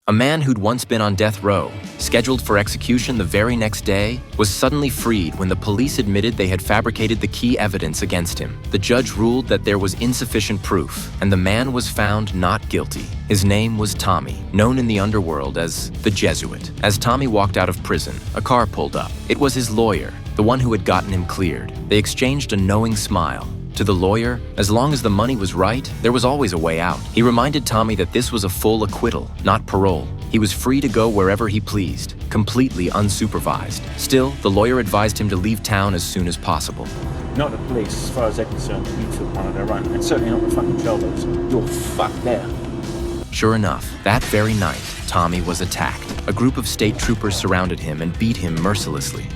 A man who'd once been on death row, scheduled for execution the very next day, was suddenly freed when the police admitted they had fabricated the key evidence against him. The judge ruled that there was insufficient proof, and the man was found not guilty. His name was Tommy, known in the underworld as the Jesuit. As Tommy walked out of prison, a car pulled up. It was his lawyer, the one who had gotten him cleared. They exchanged a knowing smile. To the lawyer, as long as the money was right, there was always a way out. He reminded Tommy that this was a full acquittal, not parole. He was free to go wherever he pleased, completely unsupervised. Still, the lawyer advised him to leave town as soon as possible. Not the police, as far as they're concerned. You took one of their own, and certainly not the fucking Jobos. You're fucked there. Sure enough, that very night, Tommy was attacked. A group of state troopers surrounded him and beat him mercilessly.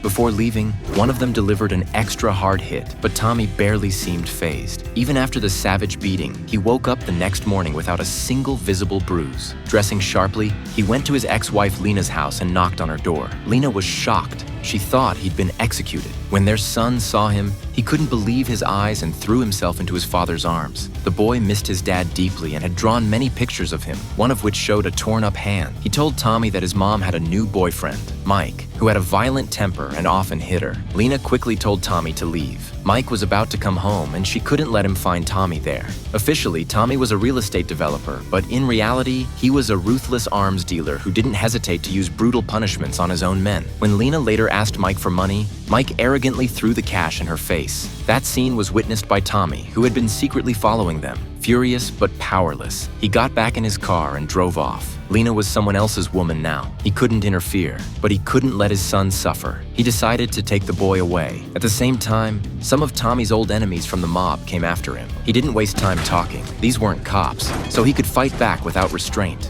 Before leaving, one of them delivered an extra hard hit, but Tommy barely seemed fazed. Even after the savage beating, he woke up the next morning without a single visible bruise. Dressing sharply, he went to his ex-wife Lena's house and knocked on her door. Lena was shocked. She thought he'd been executed. When their son saw him, he couldn't believe his eyes and threw himself into his father's arms. The boy missed his dad deeply and had drawn many pictures of him, one of which showed a torn-up hand. He told Tommy that his mom had a new boyfriend, Mike, who had a violent temper and often hit her. Lena quickly told Tommy to leave. Mike was about to come home, and she couldn't let him find Tommy there. Officially, Tommy was a real estate developer, but in reality, he was a ruthless arms dealer who didn't hesitate to use brutal punishments on his own men. When Lena later asked Mike for money, Mike arrogantly threw the cash in her face. That scene was witnessed by Tommy, who had been secretly following them. Furious but powerless, he got back in his car and drove off. Lena was someone else's woman now. He couldn't interfere, but he couldn't let his son suffer. He decided to take the boy away. At the same time, some of Tommy's old enemies from the mob came after him. He didn't waste time talking. These weren't cops, so he could fight back without restraint.